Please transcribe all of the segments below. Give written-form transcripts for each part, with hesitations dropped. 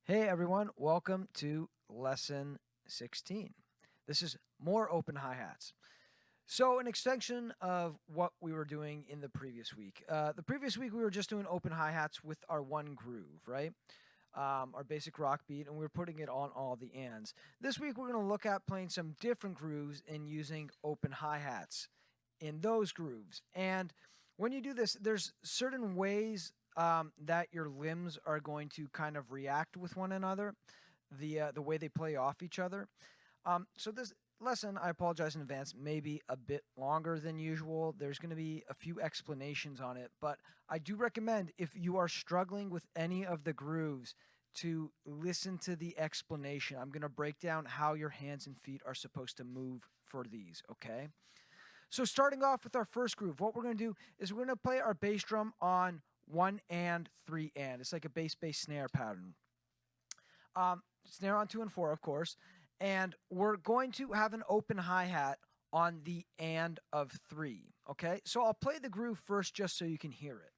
Hey everyone, welcome to lesson 16. This is more open hi-hats. So an extension of what we were doing in the previous week. The previous week we were just doing open hi-hats with our one groove, right? Our basic rock beat, and we were putting it on all the ands. This week we're going to look at playing some different grooves and using open hi-hats in those grooves. And when you do this, there's certain ways that your limbs are going to kind of react with one another, the way they play off each other. So this lesson, I apologize in advance, may be a bit longer than usual. There's going to be a few explanations on it, but I do recommend if you are struggling with any of the grooves to listen to the explanation. I'm going to break down how your hands and feet are supposed to move for these, okay? So starting off with our first groove, what we're going to do is we're going to play our bass drum on 1 and 3 and. It's like a bass snare pattern. Snare on 2 and 4, of course. And we're going to have an open hi-hat on the and of 3, okay? So I'll play the groove first just so you can hear it.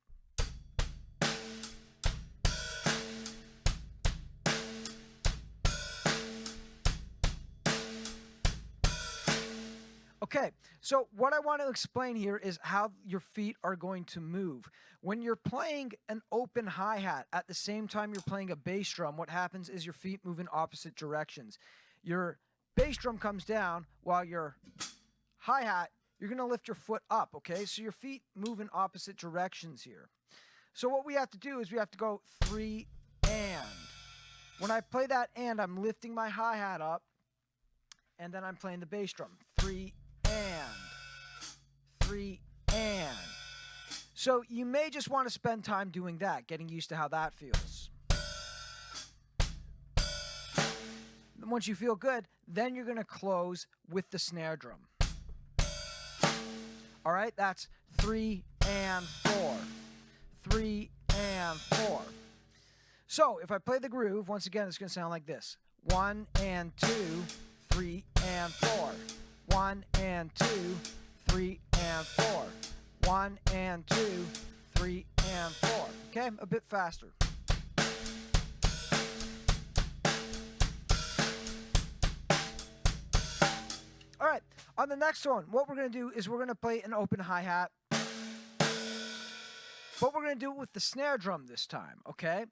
Okay, so what I want to explain here is how your feet are going to move. When you're playing an open hi-hat at the same time you're playing a bass drum, what happens is your feet move in opposite directions. Your bass drum comes down while your hi-hat, you're going to lift your foot up, okay? So your feet move in opposite directions here. So what we have to do is we have to go 3 and. When I play that and, I'm lifting my hi-hat up, and then I'm playing the bass drum. 3 and. 3 and. So you may just want to spend time doing that, getting used to how that feels. Once you feel good, then you're going to close with the snare drum. All right, that's 3 and 4. 3 and 4. So if I play the groove, once again, it's going to sound like this. 1 and 2, 3 and 4. 1 and 2, 3 and 4. 1 and 2, 3 and 4. Okay, a bit faster. All right, on the next one, what we're going to do is we're going to play an open hi-hat. But we're going to do it with the snare drum this time, okay?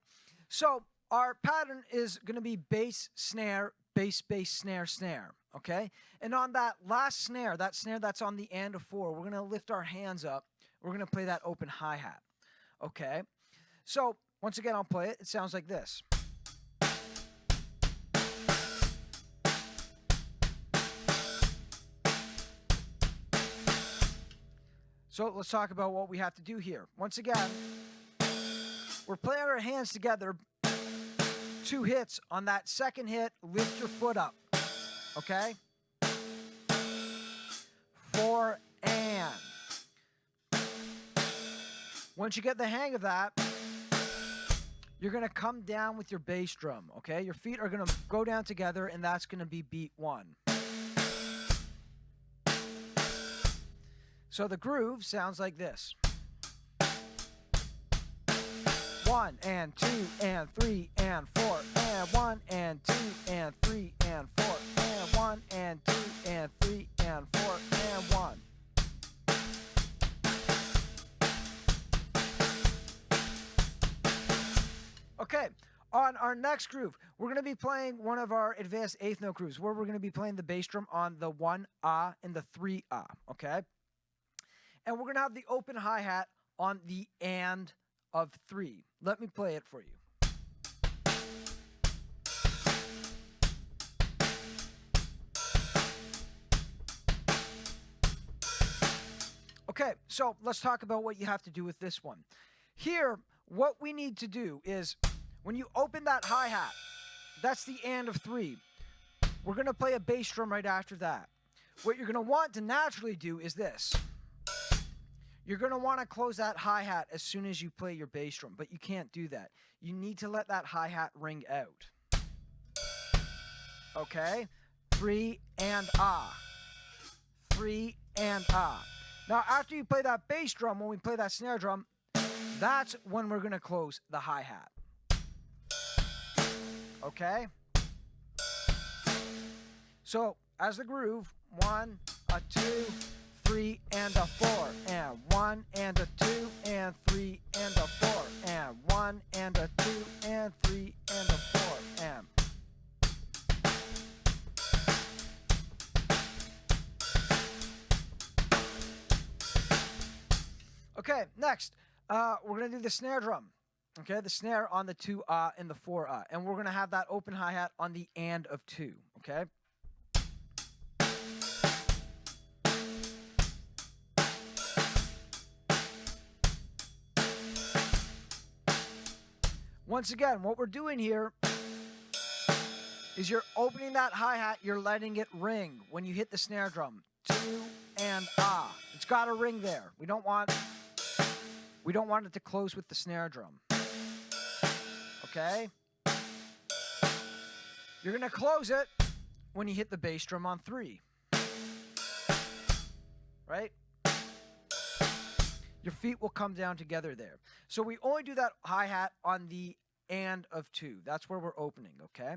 So our pattern is going to be bass, snare, bass, snare, snare, okay? And on that last snare, that snare that's on the and of 4, we're going to lift our hands up. We're going to play that open hi-hat, okay? So once again, I'll play it. It sounds like this. So let's talk about what we have to do here. Once again, we're playing our hands together, 2 hits. On that second hit, lift your foot up, okay? 4 and. Once you get the hang of that, you're going to come down with your bass drum, okay? Your feet are going to go down together, and that's going to be beat 1. So the groove sounds like this. 1 and 2 and 3 and 4 and 1 and 2 and 3 and 4 and 1 and 2 and 3 and 4 and 1. Okay, on our next groove, we're going to be playing one of our advanced eighth note grooves where we're going to be playing the bass drum on the 1 ah and the 3 ah, okay? And we're going to have the open hi-hat on the and of 3. Let me play it for you. Okay, so let's talk about what you have to do with this one. Here, what we need to do is when you open that hi-hat, that's the and of 3. We're going to play a bass drum right after that. What you're going to want to naturally do is this. You're going to want to close that hi-hat as soon as you play your bass drum, but you can't do that. You need to let that hi-hat ring out. Okay? 3 and ah. 3 and ah. Now, after you play that bass drum, when we play that snare drum, that's when we're going to close the hi-hat. okay? So, as the groove, 1, a 2, 3, and a 4, and 1, and a 2, and 3, and a 4, and 1, and a 2, and 3, and a 4, and... Okay, next, we're going to do the snare drum. Okay, the snare on the 2 and the 4 and we're going to have that open hi-hat on the and of 2, okay? Once again, what we're doing here is you're opening that hi-hat, you're letting it ring when you hit the snare drum. 2 and It's got to ring there. We don't want it to close with the snare drum. Okay? You're going to close it when you hit the bass drum on 3. Right? Your feet will come down together there. So we only do that hi-hat on the and of 2. That's where we're opening, okay?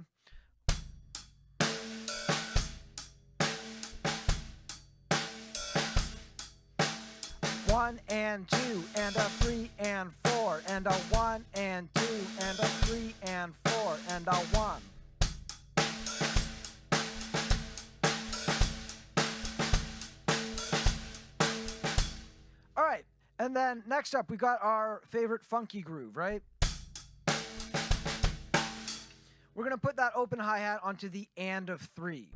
One and 2 and a 3 and 4 and a 1 and 2 and a 3 and 4 and a 1. All right, and then next up we got our favorite funky groove, right? We're going to put that open hi-hat onto the and of 3.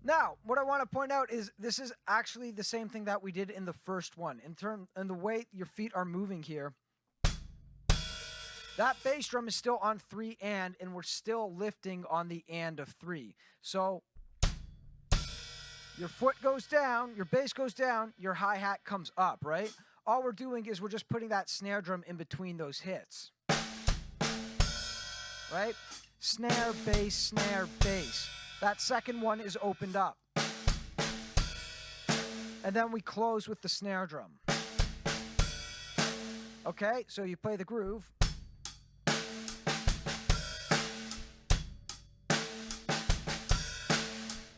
Now, what I want to point out is this is actually the same thing that we did in the first one. In the way your feet are moving here, that bass drum is still on 3 and we're still lifting on the and of 3. So your foot goes down, your bass goes down, your hi-hat comes up, right? All we're doing is we're just putting that snare drum in between those hits. Right? Snare, bass, That second one is opened up. And then we close with the snare drum. Okay, so you play the groove.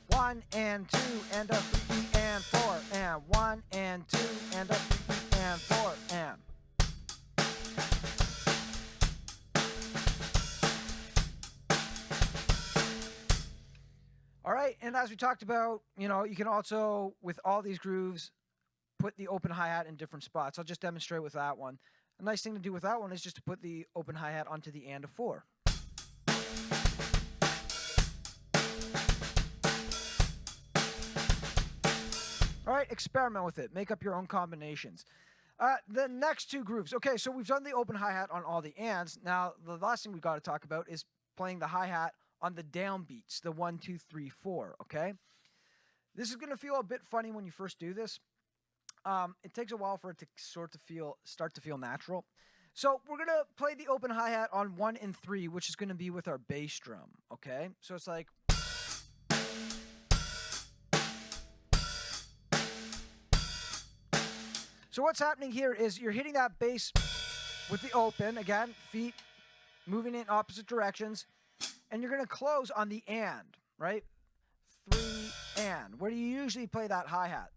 One and 2 and a 3 and 4 and 1 and 2 and a 3 and 4 and... All right, and as we talked about, you can also, with all these grooves, put the open hi-hat in different spots. I'll just demonstrate with that one. A nice thing to do with that one is just to put the open hi-hat onto the and of 4. All right, experiment with it. Make up your own combinations. The next 2 grooves. Okay, so we've done the open hi-hat on all the ands. Now, the last thing we've got to talk about is playing the hi-hat on the downbeats, the 1, 2, 3, 4, okay? This is going to feel a bit funny when you first do this. It takes a while for it to start to feel natural. So we're going to play the open hi-hat on 1 and 3, which is going to be with our bass drum, okay? So it's like... So what's happening here is you're hitting that bass with the open, again, feet moving in opposite directions, and you're going to close on the and, right? 3 and. Where do you usually play that hi-hat?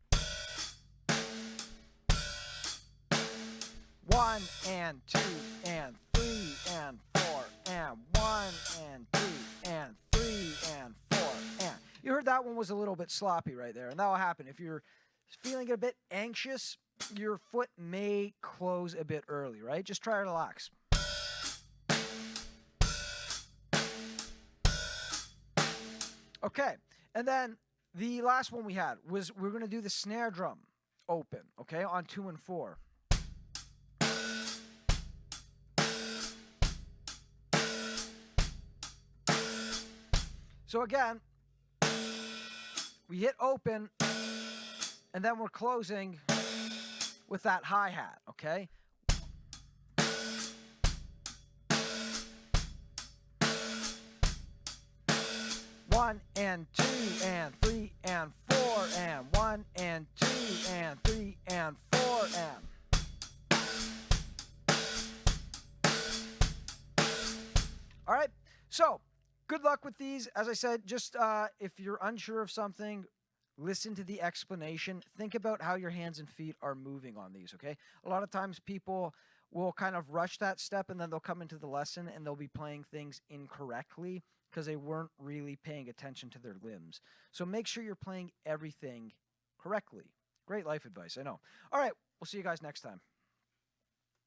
1 and 2 and 3 and 4 and 1 and 2 and 3 and 4 and. You heard that one was a little bit sloppy right there, and that will happen. If you're feeling a bit anxious, your foot may close a bit early, right? Just try to relax. Okay, and then the last one we had was we're going to do the snare drum open, okay, on 2 and 4. So again, we hit open, and then we're closing with that hi-hat, okay? One and 2 and 3 and 4 and 1 and 2 and 3 and 4 and... So, good luck with these. As I said, just if you're unsure of something, listen to the explanation. Think about how your hands and feet are moving on these, okay? A lot of times people will kind of rush that step and then they'll come into the lesson and they'll be playing things incorrectly because they weren't really paying attention to their limbs. So make sure you're playing everything correctly. Great life advice, I know. All right, we'll see you guys next time.